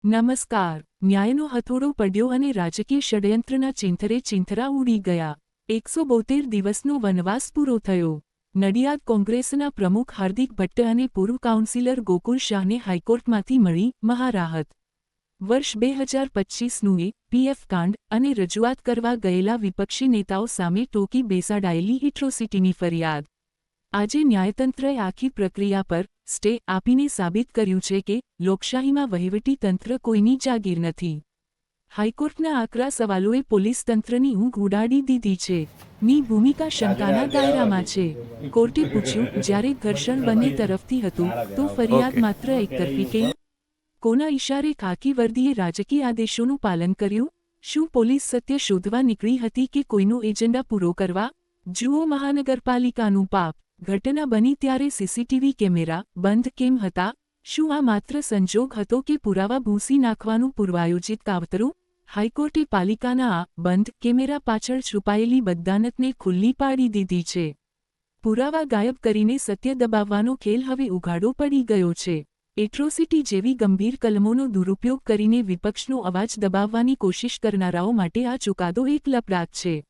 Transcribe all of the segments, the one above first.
નમસ્કાર. ન્યાયનો હથોડો પડ્યો અને રાજકીય ષડયંત્રના ચિંથરે ચિંથરા ઉડી ગયા. 172 દિવસનો વનવાસ પૂરો થયો. નડિયાદ કોંગ્રેસના પ્રમુખ હાર્દિક ભટ્ટ અને પૂર્વ કાઉન્સિલર ગોકુલ શાહને હાઈકોર્ટમાંથી મળી મહારાહત. વર્ષ 2025નું પીએફ કાંડ અને રજૂઆત કરવા ગયેલા વિપક્ષી નેતાઓ સામે ટોકી બેસાડાયેલી એટ્રોસિટીની ફરિયાદ. આજે ન્યાયતંત્રએ આખી પ્રક્રિયા પર સ્ટે આપીને સાબિત કર્યું છે કે લોકશાહીમાં વહીવટી તંત્ર કોઈની જાગીર નથી. હાઈકોર્ટના આકરા સવાલોએ પોલીસ તંત્રની ઊંઘ ઉડાડી દીધી છે. ની ભૂમિકા શંકાના દાયરામાં છે. કોર્ટે પૂછ્યું, જ્યારે ઘર્ષણ બંને તરફથી હતું તો ફરિયાદ માત્ર એકતરફી કેમ? કોના ઇશારે ખાકી વર્દીએ રાજકીય આદેશોનું પાલન કર્યું? શું પોલીસ સત્ય શોધવા નીકળી હતી કે કોઈનો એજન્ડા પૂરો કરવા? જુઓ મહાનગરપાલિકાનું પાપ. ઘટના બની ત્યારે સીસીટીવી કેમેરા બંધ કેમ હતા? શું આ માત્ર સંજોગ હતો કે પુરાવા ભૂંસી નાખવાનું પૂર્વાયોજિત કાવતરું? હાઈકોર્ટે પાલિકાના આ બંધ કેમેરા પાછળ છુપાયેલી બદદાનતને ખુલ્લી પાડી દીધી છે. પુરાવા ગાયબ કરીને સત્ય દબાવવાનો ખેલ હવે ઉઘાડો પડી ગયો છે. એટ્રોસિટી જેવી ગંભીર કલમોનો દુરુપયોગ કરીને વિપક્ષનો અવાજ દબાવવાની કોશિશ કરનારાઓ માટે આ ચુકાદો એક લપડાક છે.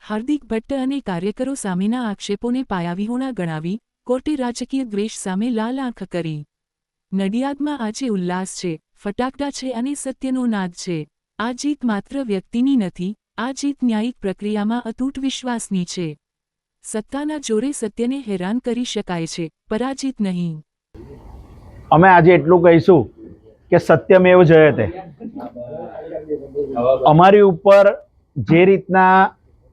હાર્દિક ભટ્ટ અને કાર્યકરો સામેના આક્ષેપોને પાયાવિહોણા ગણાવી કોર્ટે રાજકીય દ્વેષ સામે લાલ આંખ કરી. નડિયાદમાં આજે ઉલ્લાસ છે, ફટાકડા છે અને સત્યનો નાદ છે. આ જીત માત્ર વ્યક્તિની નથી, આ જીત ન્યાયિક પ્રક્રિયામાં અતૂટ વિશ્વાસની છે. સત્તાના જોરે સત્યને હેરાન કરી શકાય છે, પરાજિત નહીં. અમે આજે એટલું કહીશું કે સત્યમેવ જયતે. અમારી ઉપર જે રીતના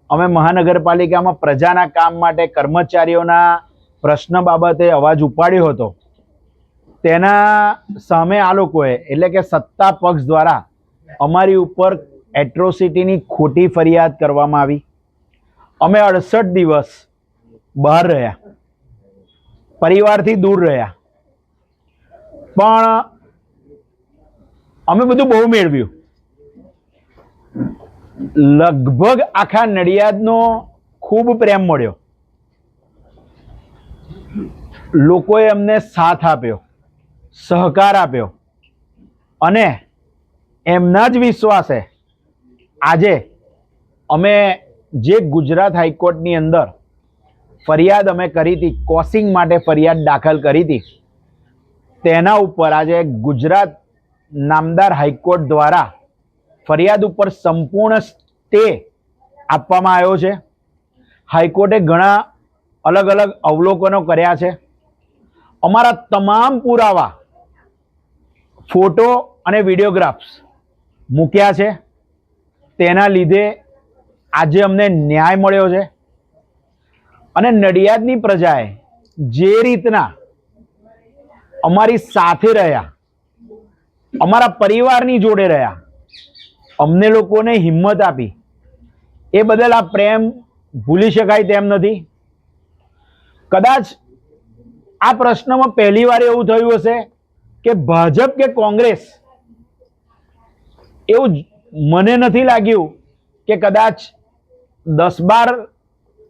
અમે મહાનગરપાલિકામાં પ્રજાના કામ માટે કર્મચારીઓના પ્રશ્ન બાબતે અવાજ ઉપાડ્યો હતો, તેના સામે આ લોકોએ એટલે કે સત્તા પક્ષ દ્વારા અમારી ઉપર એટ્રોસિટીની ખોટી ફરિયાદ કરવામાં આવી. અમે 68 દિવસ બહાર રહ્યા, પરિવારથી દૂર રહ્યા, પણ અમે બધું બહુ મેળવ્યું. લગભગ આખા નડિયાદનો ખૂબ પ્રેમ મળ્યો. લોકોએ અમને સાથ આપ્યો, સહકાર આપ્યો અને એમના જ વિશ્વાસે આજે અમે જે ગુજરાત હાઈકોર્ટની અંદર ફરિયાદ અમે કરી હતી, કોસિંગ માટે ફરિયાદ દાખલ કરી હતી, તેના ઉપર આજે ગુજરાત નામદાર હાઈકોર્ટ દ્વારા ફરિયાદ ઉપર સંપૂર્ણ સ્ટે આપવામાં આવ્યો છે. હાઈકોર્ટે ઘણા અલગ અલગ અવલોકનો કર્યા છે. અમારા તમામ પુરાવા, ફોટો અને વિડીયોગ્રાફ્સ મૂક્યા છે. તેના લીધે આજે અમને ન્યાય મળ્યો છે અને નડિયાદની પ્રજાએ જે રીતના અમારી સાથે રહ્યા, અમારા પરિવારની જોડે રહ્યા, અમને લોકોને હિંમત આપી, એ બદલ આ પ્રેમ ભૂલી શકાય તેમ નથી. કદાચ આ પ્રશ્નમાં પહેલી વાર એવું થયું હશે કે ભાજપ કે કોંગ્રેસ, એવું મને નથી લાગ્યું કે કદાચ 10-12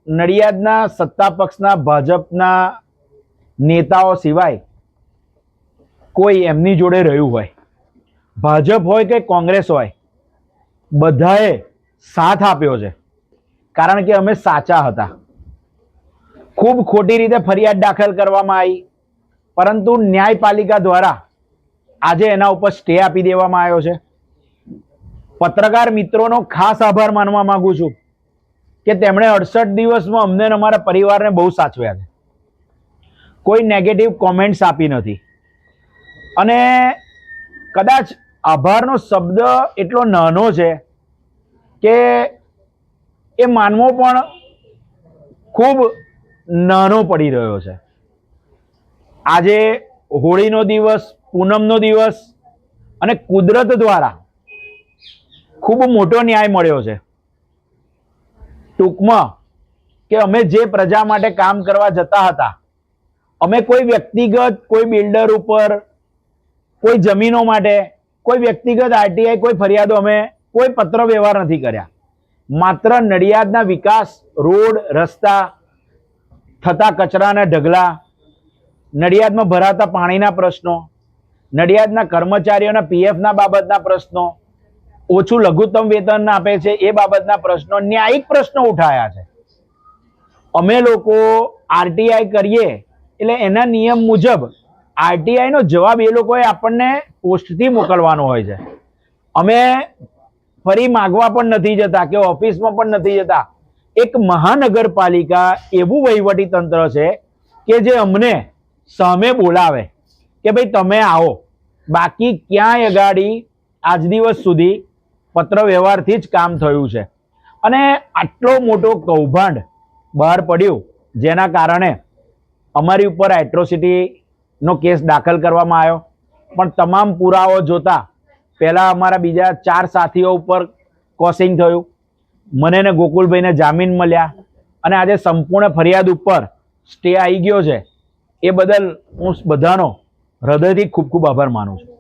નડિયાદના સત્તા પક્ષના ભાજપના નેતાઓ સિવાય કોઈ એમની જોડે રહ્યું હોય. ભાજપ હોય કે કોંગ્રેસ હોય, બધાએ સાથ આપ્યો છે, કારણ કે અમે સાચા હતા. ખૂબ ખોટી રીતે ફરિયાદ દાખલ કરવામાં આવી, પરંતુ ન્યાયપાલિકા દ્વારા આજે એના ઉપર સ્ટે આપી દેવામાં આવ્યો છે. પત્રકાર મિત્રોનો ખાસ આભાર માનવા માંગુ છું કે તેમણે 68 દિવસમાં અમને અને અમારા પરિવારને બહુ સાચવ્યા છે. કોઈ નેગેટિવ કોમેન્ટ્સ આપી નથી. અને કદાચ આભારનો શબ્દ એટલો નાનો છે કે એ માનવો પણ ખૂબ નાનો પડી રહ્યો છે. આજે હોળીનો દિવસ, પૂનમનો દિવસ અને કુદરત દ્વારા ખૂબ મોટો ન્યાય મળ્યો છે. ટૂંકમાં કે અમે જે પ્રજા માટે કામ કરવા જતા હતા, અમે કોઈ વ્યક્તિગત, કોઈ બિલ્ડર ઉપર, કોઈ જમીનો માટે, કોઈ વ્યક્તિગત આરટીઆઈ, કોઈ ફરિયાદો, અમે કોઈ પત્ર વ્યવહાર નથી કર્યા. માત્ર નડિયાદના વિકાસ, રોડ, રસ્તા, થતા કચરાના ઢગલા, નડિયાદમાં ભરાતા પાણીના પ્રશ્નો, નડિયાદના કર્મચારીઓના પીએફના બાબતના પ્રશ્નો, ઓછું લઘુત્તમ વેતન આપે છે એ બાબતના પ્રશ્નો, ન્યાયિક પ્રશ્નો ઉઠાયા છે. અમે લોકો આરટીઆઈ કરીએ એટલે એના નિયમ મુજબ આરટીઆઈ નો જવાબ એ લોકોએ આપણને પોસ્ટથી મોકલવાનો હોય છે. અમે ફરી માગવા પણ નથી જતા કે ઓફિસમાં પણ નથી જતા. એક મહાનગરપાલિકા એવું વહીવટી તંત્ર છે કે જે અમને સામે બોલાવે કે ભાઈ તમે આવો. બાકી ક્યાંય અગાડી આજ દિવસ સુધી પત્ર વ્યવહારથી જ કામ થયું છે. અને આટલો મોટો કૌભાંડ બહાર પડ્યું જેના કારણે અમારી ઉપર એટ્રોસિટીનો કેસ દાખલ કરવામાં આવ્યો. પણ તમામ પુરાવો જોતા પહેલા અમારા બીજા 4 સાથીઓ ઉપર કોસિંગ થયું, મને ને ગોકુલભાઈને જામીન મળ્યા અને આજે સંપૂર્ણ ફરિયાદ ઉપર સ્ટે આવી ગયો છે. એ બદલ હું બધાનો હૃદયથી ખૂબ ખૂબ આભાર માનું છું.